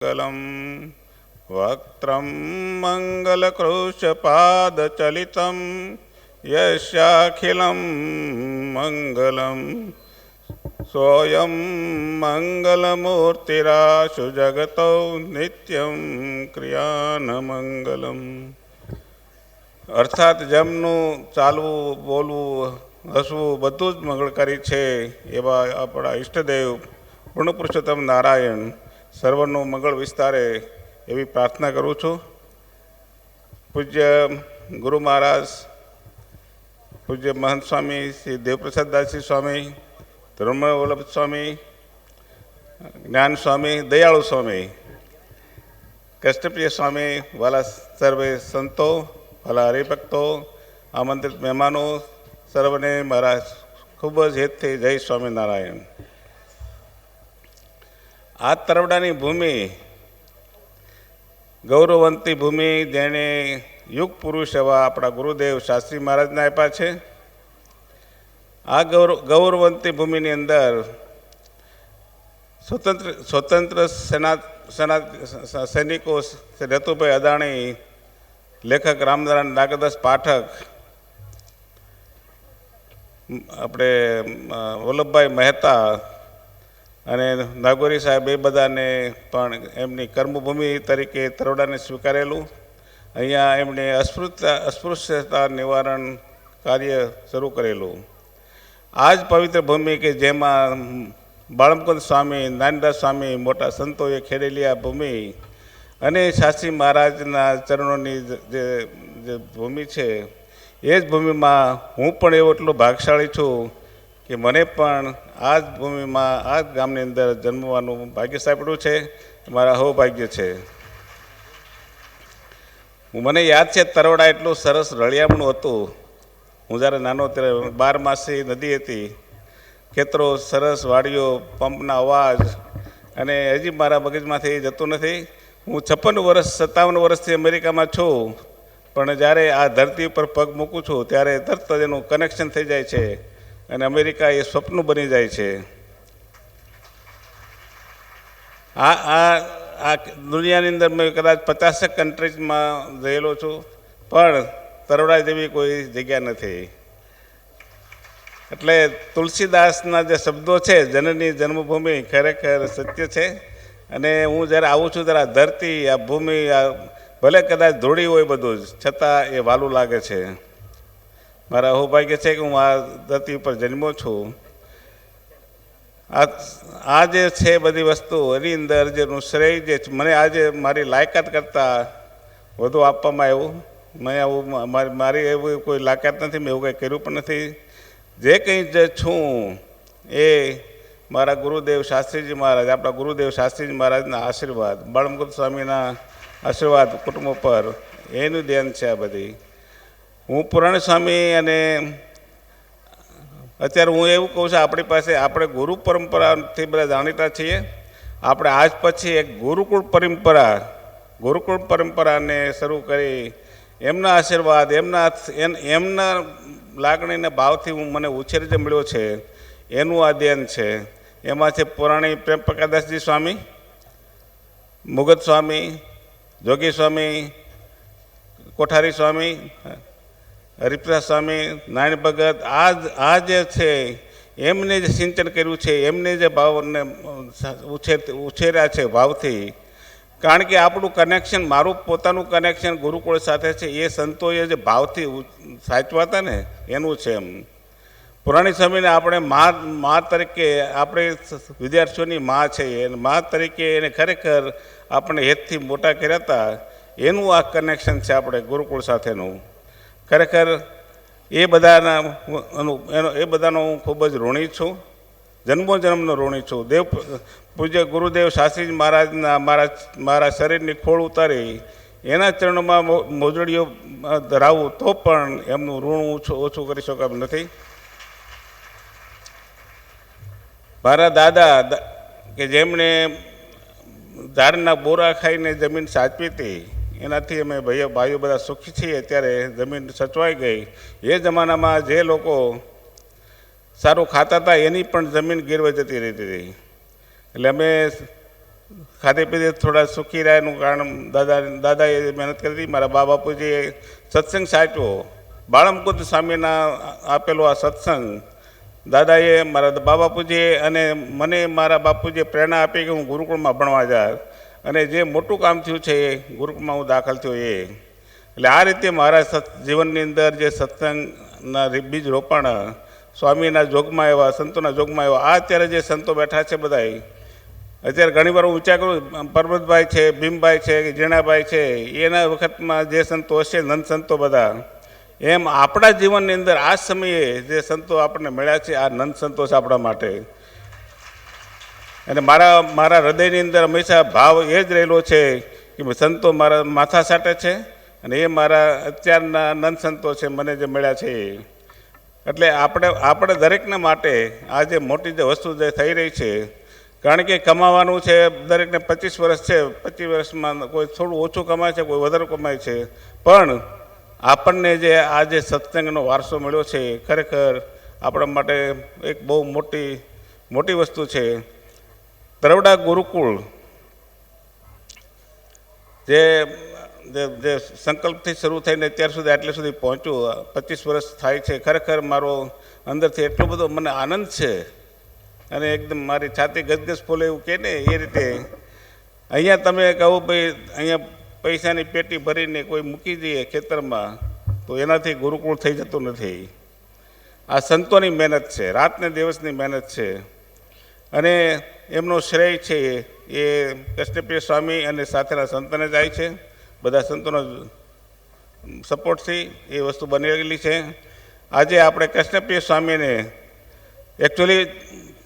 મંગલમ વક્ત્રમ મંગલકૃશપાદચલિતમ યસ્યાખિલમ મંગલમ સોયમ મંગલમૂર્તિરાશુ જગતો નિત્યમ ક્રિયાન મંગલમ. અર્થાત જેમનું ચાલવું, બોલવું, હસવું બધું જ મંગળકારી છે એવા આપણા ઈષ્ટદેવ પૂર્ણ પુરુષોત્તમ નારાયણ સર્વનું મંગળ વિસ્તારે એવી પ્રાર્થના કરું છું. પૂજ્ય ગુરુ મહારાજ, પૂજ્ય મહંત સ્વામી શ્રી દેવપ્રસાદદાસજી સ્વામી, ધર્મવલ્લભ વલ્લભ સ્વામી, જ્ઞાન સ્વામી, દયાળુ સ્વામી, કષ્ટપ્રિય સ્વામી, વાલા સર્વે સંતો, વાલા હરિભક્તો, આમંત્રિત મહેમાનો, સર્વને મારા ખૂબ જ હેતથી જય સ્વામિનારાયણ. આ તરવડાની ભૂમિ ગૌરવવંતી ભૂમિ જેણે યુગ પુરુષ એવા આપણા ગુરુદેવ શાસ્ત્રી મહારાજને આપ્યા છે. આ ગૌરવવંતી ભૂમિની અંદર સ્વતંત્ર સૈનિકો શ્રી રતુભાઈ અદાણી, લેખક રામનારાયણ નાગદાસ પાઠક, આપણે વલ્લભભાઈ મહેતા અને નાગોરી સાહેબ એ બધાને પણ એમની કર્મભૂમિ તરીકે તરોડાને સ્વીકારેલું. અહીંયા એમણે અસ્પૃશ્યતા નિવારણ કાર્ય શરૂ કરેલું. આ જ પવિત્ર ભૂમિ કે જેમાં બાળમુકુંદ સ્વામી, નાનદાસ સ્વામી, મોટા સંતોએ ખેડેલી આ ભૂમિ અને શાસ્ત્રી મહારાજના ચરણોની જે ભૂમિ છે એ જ ભૂમિમાં હું પણ એવો એટલો ભાગશાળી છું કે મને પણ આ જ ભૂમિમાં, આ જ ગામની અંદર જન્મવાનું ભાગ્ય સાંપડ્યું છે. મારા સૌભાગ્ય છે. મને યાદ છે તરોડા એટલું સરસ રળિયામણું હતું. હું જ્યારે નાનો ત્યારે 12 માસી નદી હતી, ખેતરો સરસ, વાડીઓ, પંપના અવાજ, અને હજી મારા મગજમાંથી જતું નથી. હું 56 વર્ષ 57 વર્ષથી અમેરિકામાં છું, પણ જ્યારે આ ધરતી ઉપર પગ મૂકું છું ત્યારે તરત જ એનું કનેક્શન થઈ જાય છે અને અમેરિકા એ સ્વપ્ન બની જાય છે. આ દુનિયાની અંદર મેં કદાચ 50 કન્ટ્રીઝમાં રહેલો છું, પણ તરોડા જેવી કોઈ જગ્યા નથી. એટલે તુલસીદાસના જે શબ્દો છે, જનની જન્મભૂમિ, ખરેખર સત્ય છે. અને હું જ્યારે આવું છું ત્યારે આ ધરતી, આ ભૂમિ, આ ભલે કદાચ ધૂળી હોય બધું જ, છતાં એ વાલું લાગે છે. મારા સૌભાગ્ય છે કે હું આ ધરતી ઉપર જન્મ્યો છું. આ જે છે બધી વસ્તુ એની અંદર જેનું શ્રેય જે મને આજે મારી લાયકાત કરતાં વધુ આપવામાં આવ્યું. મેં આવું મારી એવું કોઈ લાયકાત નથી, મેં એવું કંઈ કર્યું પણ નથી. જે કંઈ જ છું એ મારા ગુરુદેવ શાસ્ત્રીજી મહારાજ, આપણા ગુરુદેવ શાસ્ત્રીજી મહારાજના આશીર્વાદ, બાળમુકુંદ સ્વામીના આશીર્વાદ કુટુંબ પર, એનું ધ્યાન છે આ બધી. હું પુરાણી સ્વામી અને અત્યારે હું એવું કહું છું, આપણી પાસે આપણે ગુરુ પરંપરાથી બધા જાણીતા છીએ. આપણે આજ પછી એક ગુરુકુળ પરંપરાને શરૂ કરી એમના આશીર્વાદ, એમના લાગણીના ભાવથી મને ઉછેર જે મળ્યો છે એનું આ ધ્યાન છે. એમાં છે પુરાણી પ્રેમ પ્રકાશદાસજી સ્વામી, મુગત સ્વામી, જોગી સ્વામી, કોઠારી સ્વામી, હરિપ્રસાદ સ્વામી, નારાયણ ભગત. આ જે છે એમને જે સિંચન કર્યું છે, એમને જે ભાવને ઉછેર્યા છે ભાવથી. કારણ કે આપણું કનેક્શન, મારું પોતાનું કનેક્શન ગુરુકુળ સાથે છે એ સંતોએ જે ભાવથી સાચવા હતા ને એનું છે. એમ પુરાણી સ્વામીને આપણે મા તરીકે, આપણે વિદ્યાર્થીઓની મા છે, એને મા તરીકે એને ખરેખર આપણે હેતથી મોટા કર્યા હતા. એનું આ કનેક્શન છે આપણે ગુરુકુળ સાથેનું. ખરેખર એ બધાનો હું ખૂબ જ ઋણી છું, જન્મોજન્મનો ઋણી છું. પૂજ્ય ગુરુદેવ શાસ્ત્રીજી મહારાજના મારા શરીરની ખોળ ઉતારી એના ચરણોમાં મોજડીઓ ધરાવું તો પણ એમનું ઋણ ઓછું કરી શકાય નથી. મારા દાદા કે જેમણે ધારના બોરા ખાઈને જમીન સાચવી હતી, એનાથી અમે ભાઈઓ બધા સુખી છીએ. ત્યારે જમીન સચવાઈ ગઈ. એ જમાનામાં જે લોકો સારું ખાતા હતા એની પણ જમીન ગીરવે જતી રહેતી હતી. એટલે અમે ખાધે પીધે થોડા સુખી રહ્યા એનું કારણ દાદાએ મહેનત કરી હતી. મારા બા બાપુજીએ સત્સંગ સાચવો, બાળમુકુંદ સ્વામીના આપેલો આ સત્સંગ દાદાએ, મારા બા બાપુજીએ અને મને મારા બાપુજીએ પ્રેરણા આપી કે હું ગુરુકુળમાં ભણવા જાય, અને જે મોટું કામ થયું છે એ ગુરુકુળમાં હું દાખલ થયો એ. એટલે આ રીતે મારા જીવનની અંદર જે સત્સંગના બીજ રોપણ સ્વામીના જોગમાં આવ્યા, સંતોના જોગમાં આવ્યા. આ અત્યારે જે સંતો બેઠા છે બધા, અત્યારે ઘણીવાર હું વિચાર કરું, પરબતભાઈ છે, ભીમભાઈ છે, જીણાભાઈ છે, એના વખતમાં જે સંતો હશે, નંદ સંતો બધા, એમ આપણા જીવનની અંદર આ સમયે જે સંતો આપણને મળ્યા છે, આ નંદ સંતો છે આપણા માટે. અને મારા હૃદયની અંદર હંમેશા ભાવ એ જ રહેલો છે કે સંતો મારા માથા સાટે છે, અને એ મારા અત્યારના નંદ સંતો છે મને જે મળ્યા છે. એટલે આપણે દરેકના માટે આ જે મોટી જે વસ્તુ જે થઈ રહી છે, કારણ કે કમાવાનું છે, દરેકને 25 વર્ષ છે, 25 વર્ષમાં કોઈ થોડું ઓછું કમાય છે, કોઈ વધારે કમાય છે, પણ આપણને જે આ જે સત્સંગનો વારસો મળ્યો છે, ખરેખર આપણા માટે એક બહુ મોટી વસ્તુ છે. તરવડા ગુરુકુળ જે સંકલ્પથી શરૂ થઈને અત્યાર સુધી આટલે સુધી પહોંચ્યું, 25 વર્ષ થાય છે. ખરેખર મારો અંદરથી એટલો બધો મને આનંદ છે, અને એકદમ મારી છાતી ગદગદ ફૂલે એવું કહે ને એ રીતે. અહીંયા તમે કહો ભાઈ, અહીંયા પૈસાની પેટી ભરીને કોઈ મૂકી દઈએ ખેતરમાં, તો એનાથી ગુરુકુળ થઈ જતું નથી. આ સંતોની મહેનત છે, રાતને દિવસની મહેનત છે, અને એમનો શ્રેય છે એ કૃષ્ણપ્રિય સ્વામી અને સાથેના સંતોને જાય છે. બધા સંતોનો સપોર્ટથી એ વસ્તુ બની રહેલી છે. આજે આપણે કૃષ્ણપ્રિય સ્વામીને એકચ્યુઅલી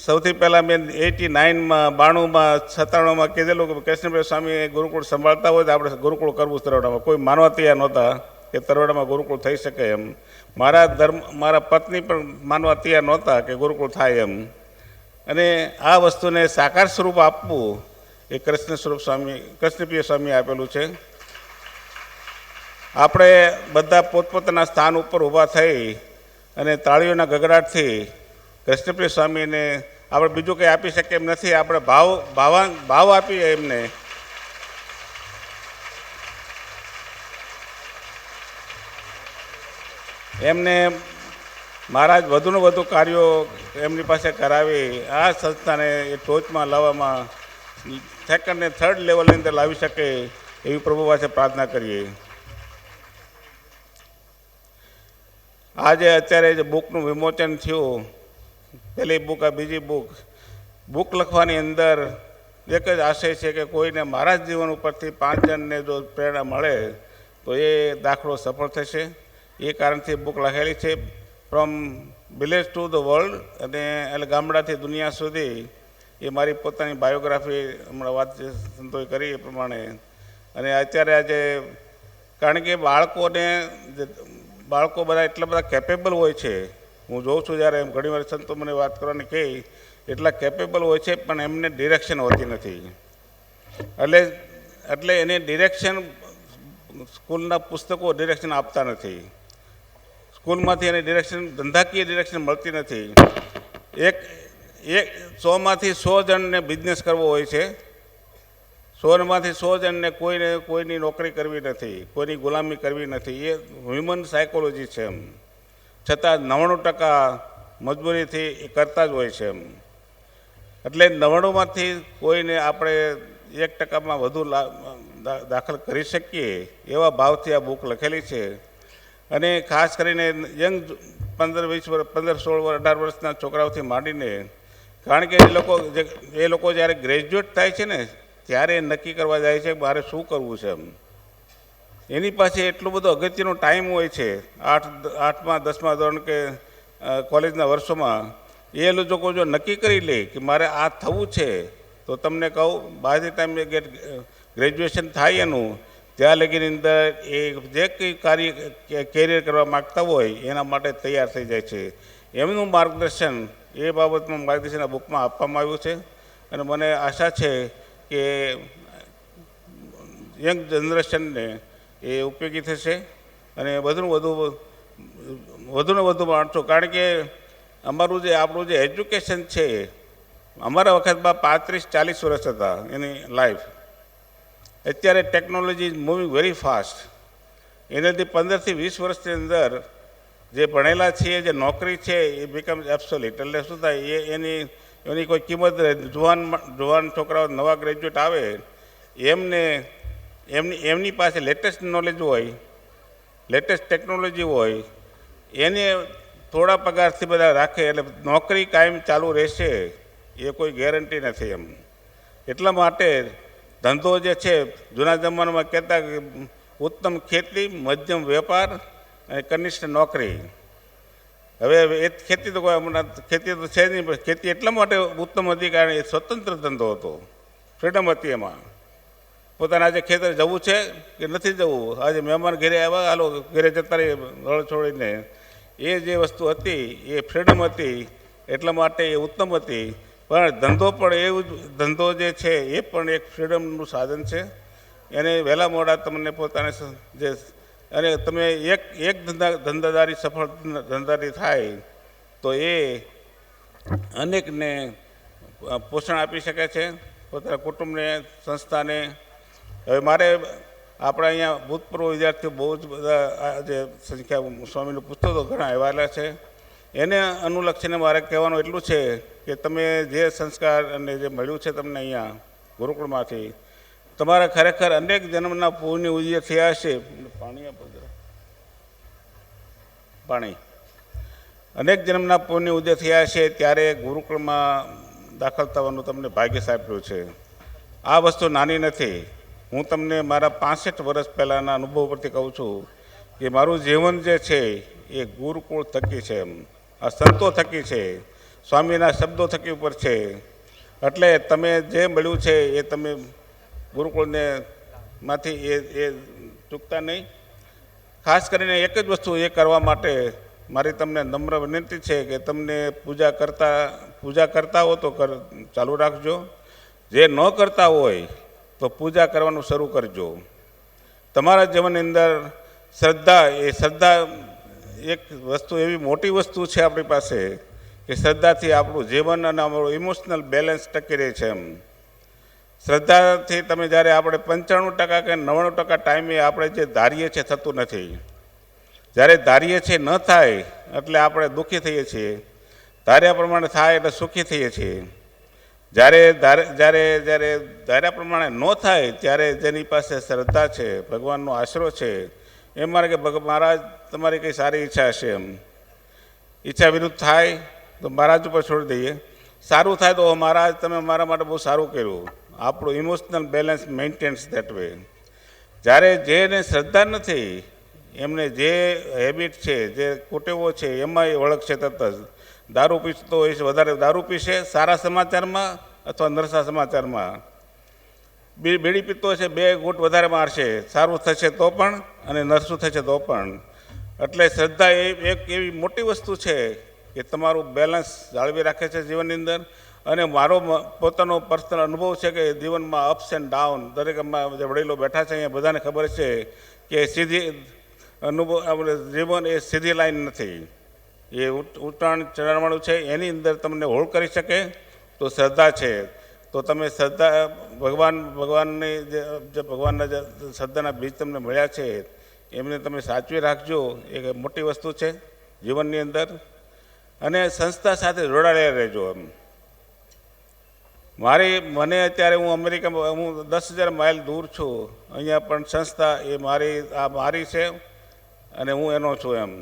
સૌથી પહેલાં મેં 89માં 92માં 97માં કીધેલું કે કૃષ્ણપ્રિય સ્વામી ગુરુકુળ સંભાળતા હોય તો આપણે ગુરુકુળ કરવું તરવડામાં. કોઈ માનવા તૈયાર નહોતા કે તરવડામાં ગુરુકુળ થઈ શકે એમ. મારા પત્ની પણ માનવા તૈયાર નહોતા કે ગુરુકુળ થાય એમ. અને આ વસ્તુને સાકાર સ્વરૂપ આપવું એ કૃષ્ણપ્રિય સ્વામી આપેલું છે. આપણે બધા પોતપોતાના સ્થાન ઉપર ઊભા થઈ અને તાળીઓના ગગડાટથી કૃષ્ણપ્રિય સ્વામીને આપણે બીજું કંઈ આપી શકીએ એમ નથી. આપણે ભાવ આપીએ એમને મહારાજ વધુને વધુ કાર્યો એમની પાસે કરાવી આ સંસ્થાને એ ટોચમાં લાવવામાં, સેકન્ડ ને થર્ડ લેવલની અંદર લાવી શકે એવી પ્રભુ પાસે પ્રાર્થના કરીએ. આજે અત્યારે જે બુકનું વિમોચન થયું, પહેલી બુક આ બીજી બુક લખવાની અંદર એક જ આશય છે કે કોઈને મારા જ જીવન ઉપરથી 5 જણને જો પ્રેરણા મળે તો એ દાખલો સફળ થશે. એ કારણથી બુક લખેલી છે, from village to the world, અને એટલે ગામડાથી દુનિયા સુધી. એ મારી પોતાની બાયોગ્રાફી હમણાં વાત સંતોએ કરી એ પ્રમાણે. અને અત્યારે આજે કારણ કે બાળકો બધા એટલા બધા કેપેબલ હોય છે, હું જોઉં છું જ્યારે એમ ઘણીવાર સંતો મને વાત કરવાની કહે, એટલા કેપેબલ હોય છે, પણ એમને ડિરેક્શન હોતી નથી. એટલે એને ડિરેક્શન, સ્કૂલના પુસ્તકો ડિરેક્શન આપતા નથી, સ્કૂલમાંથી એને ડિરેક્શન, ધંધાકીય ડિરેક્શન મળતી નથી. 100માંથી 100 જણને બિઝનેસ કરવો હોય છે, 100માંથી 100 જણને કોઈની નોકરી કરવી નથી, કોઈની ગુલામી કરવી નથી. એ હ્યુમન સાયકોલોજી છે એમ. છતાં 99% મજબૂરીથી એ કરતા જ હોય છે એમ. એટલે 99માંથી કોઈને આપણે 1%માં વધુ દાખલ કરી શકીએ એવા ભાવથી આ બુક લખેલી છે. અને ખાસ કરીને યંગ 15, 20 વર્ષ, 15, 16, 18 વર્ષના છોકરાઓથી માંડીને, કારણ કે એ લોકો જ્યારે ગ્રેજ્યુએટ થાય છે ને ત્યારે નક્કી કરવા જાય છે મારે શું કરવું છે એમ. એની પાસે એટલો બધો અગત્યનો ટાઈમ હોય છે, 8મા 10મા ધોરણ કે કોલેજના વર્ષોમાં. એ લોકો જો નક્કી કરી લે કે મારે આ થવું છે, તો તમને કહું, બાય ધ ટાઈમ ગ્રેજ્યુએશન થાય એનું, ત્યાં લગીની અંદર એ જે કંઈ કેરિયર કરવા માગતા હોય એના માટે તૈયાર થઈ જાય છે. એમનું માર્ગદર્શન એ બાબતમાં માર્ગદર્શન આ બુકમાં આપવામાં આવ્યું છે. અને મને આશા છે કે યંગ જનરેશનને એ ઉપયોગી થશે, અને વધુને વધુ માણસો, કારણ કે આપણું જે એજ્યુકેશન છે અમારા વખતમાં 35-40 વર્ષ હતા એની લાઈફ. અત્યારે technology is moving very fast. એનાથી 15-20 વર્ષની અંદર જે ભણેલા છીએ, જે નોકરી છે, એ બીકમ્સ એબ્સોલ્યુટ. એટલે શું થાય, એની કોઈ કિંમત રહે. જુવાન છોકરાઓ નવા ગ્રેજ્યુએટ આવે, એમની પાસે લેટેસ્ટ નોલેજ હોય, લેટેસ્ટ ટેકનોલોજી હોય, એને થોડા પગારથી બધા રાખે એટલે નોકરી કાયમ ચાલુ રહેશે એ કોઈ ગેરંટી નથી એમ. એટલા માટે ધંધો જે છે, જૂના જમાનામાં કહેતા કે ઉત્તમ ખેતી, મધ્યમ વેપાર અને કનિષ્ઠ નોકરી. હવે એ ખેતી તો કોઈ હમણાં ખેતી તો છે નહીં, પણ ખેતી એટલા માટે ઉત્તમ હતી કારણ એ સ્વતંત્ર ધંધો હતો, ફ્રીડમ હતી એમાં. પોતાના આજે ખેતર જવું છે કે નથી જવું, આજે મહેમાન ઘરે આવ્યા, હાલો ઘરે જતા રહીએ રળ છોડીને, એ જે વસ્તુ હતી એ ફ્રીડમ હતી, એટલા માટે એ ઉત્તમ હતી. પણ ધંધો પણ એવું ધંધો જે છે એ પણ એક ફ્રીડમનું સાધન છે. એને વહેલા મોડા તમને પોતાને જે અને તમે એક ધંધાદારી સફળ ધંધાદારી થાય તો એ અનેકને પોષણ આપી શકે છે, પોતાના કુટુંબને, સંસ્થાને. હવે મારે આપણે અહીંયા ભૂતપૂર્વ વિદ્યાર્થીઓ બહુ જ બધા જે સંખ્યા સ્વામીનું પૂછતો તો ઘણા આવેલા છે. એને અનુલક્ષીને મારે કહેવાનું એટલું છે કે તમે જે સંસ્કાર અને જે મળ્યું છે તમને અહીંયા ગુરુકુળમાંથી, તમારા ખરેખર અનેક જન્મના પુણ્ય ઉદય થયા હશે. પાણી અનેક જન્મના પુણ્ય ઉદય થયા છે ત્યારે ગુરુકુળમાં દાખલ થવાનું તમને ભાગ્ય સાંપ્યું છે. આ વસ્તુ નાની નથી. હું તમને મારા 65 વર્ષ પહેલાંના અનુભવ પરથી કહું છું કે મારું જીવન જે છે એ ગુરુકુળ થકી છે, આ સંતો થકી છે, સ્વામીના શબ્દો થકી ઉપર છે. એટલે તમે જે મળ્યું છે એ તમે ગુરુકુળને માંથી એ ચૂકતા નહીં. ખાસ કરીને એક જ વસ્તુ એ કરવા માટે મારી તમને નમ્ર વિનંતી છે કે તમને પૂજા કરતા હો તો ચાલુ રાખજો. જે ન કરતા હોય તો પૂજા કરવાનું શરૂ કરજો. તમારા જીવનની અંદર શ્રદ્ધા એક વસ્તુ એવી મોટી વસ્તુ છે આપણી પાસે કે શ્રદ્ધાથી આપણું જીવન અને આપણું ઇમોશનલ બેલેન્સ ટકી રહે છે. એમ શ્રદ્ધાથી તમે જ્યારે આપણે 95% કે 99% ટાઈમે આપણે જે ધારીએ છીએ થતું નથી. જ્યારે ધારીએ છીએ ન થાય એટલે આપણે દુઃખી થઈએ છીએ, ધાર્યા પ્રમાણે થાય એટલે સુખી થઈએ છીએ. જ્યારે ધાર્યા પ્રમાણે ન થાય ત્યારે જેની પાસે શ્રદ્ધા છે, ભગવાનનો આશરો છે, એમ મારે કે મહારાજ તમારી કંઈ સારી ઈચ્છા હશે, એમ ઈચ્છા વિરુદ્ધ થાય તો મહારાજ ઉપર છોડી દઈએ. સારું થાય તો મહારાજ તમે મારા માટે બહુ સારું કર્યું. આપણું emotional balance maintains that way. જ્યારે જેને શ્રદ્ધા નથી એમને જે હેબિટ છે, જે કુટેવો છે એમાં એ ઓળખશે તરત જ. દારૂ પીતો હોય છે, વધારે દારૂ પીશે સારા સમાચારમાં અથવા નરસા સમાચારમાં. બીડી પીતો હશે, 2 ઘૂંટ વધારે મારશે, સારું થશે તો પણ અને નરસું થશે તો પણ. એટલે શ્રદ્ધા એ એક એવી મોટી વસ્તુ છે કે તમારું બેલેન્સ જાળવી રાખે છે જીવનની અંદર. અને મારો પોતાનો પર્સનલ અનુભવ છે કે જીવનમાં અપ્સ એન્ડ ડાઉન દરેક જે વડીલો બેઠા છે અહીંયા બધાને ખબર છે કે સીધી જીવન એ સીધી લાઈન નથી, એ ઉતરાણ ચઢાણવાળું છે. એની અંદર તમને હોલ્ડ કરી શકે તો શ્રદ્ધા છે. તો તમે શ્રદ્ધા ભગવાનના જે શ્રદ્ધાના બીજ તમને મળ્યા છે એમને તમે સાચવી રાખજો. એ મોટી વસ્તુ છે જીવનની અંદર. અને સંસ્થા સાથે જોડાયેલા રહેજો. મને અત્યારે હું અમેરિકામાં, હું 10,000 માઇલ દૂર છું, અહીંયા પણ સંસ્થા એ મારી છે અને હું એનો છું. એમ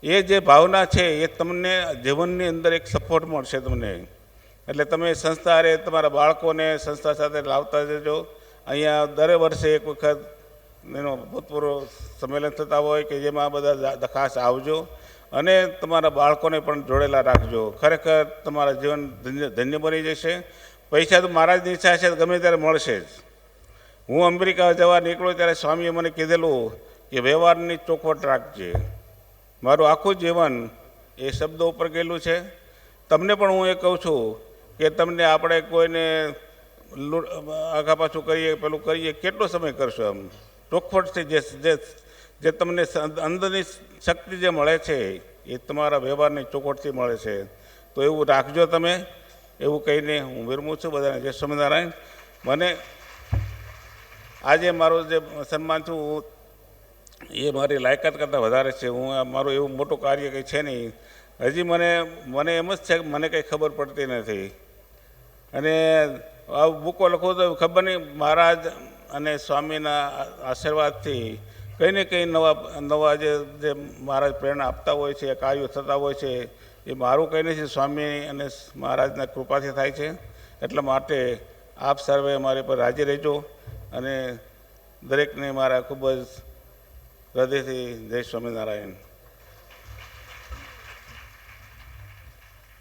એ જે ભાવના છે એ તમને જીવનની અંદર એક સપોર્ટ મળશે તમને. એટલે તમે સંસ્થા અરે તમારા બાળકોને સંસ્થા સાથે લાવતા જજો. અહીંયા દર વર્ષે એક વખત એનો ભૂતપૂર્વ સંમેલન થતા હોય કે જેમાં બધા ખાસ આવજો અને તમારા બાળકોને પણ જોડેલા રાખજો. ખરેખર તમારા જીવન ધન્ય બની જશે. પૈસા તો મહારાજની ઈચ્છા છે ગમે ત્યારે મળશે જ. હું અમેરિકા જવા નીકળ્યો ત્યારે સ્વામીએ મને કીધેલું કે વ્યવહારની ચોખવટ રાખજે. મારું આખું જીવન એ શબ્દો ઉપર ગયેલું છે. તમને પણ હું એ કહું છું કે તમને આપણે કોઈને આગા પાછું કરીએ, પેલું કરીએ, કેટલો સમય કરશો? એમ ચોખવટથી જે તમને અંદરની શક્તિ જે મળે છે એ તમારા વ્યવહારની ચોખવટથી મળે છે. તો એવું રાખજો તમે. એવું કહીને હું વિરમું છું. બધાને જય સ્વામિનારાયણ. મને આજે મારું જે સન્માન છું એ મારી લાયકાત કરતાં વધારે છે. હું મારું એવું મોટું કાર્ય કંઈ છે નહીં. હજી મને એમ જ છે કે મને કંઈ ખબર પડતી નથી. અને આ બુકો લખું તો ખબર નહીં મહારાજ અને સ્વામીના આશીર્વાદથી કંઈ ને કંઈ નવા જે મહારાજ પ્રેરણા આપતા હોય છે, કાર્યો થતા હોય છે, એ મારું કંઈ નથી, સ્વામી અને મહારાજના કૃપાથી થાય છે. એટલા માટે આપ સર્વે મારી પર રાજી રહેજો અને દરેકને મારા ખૂબ જ હૃદયથી જય સ્વામિનારાયણ.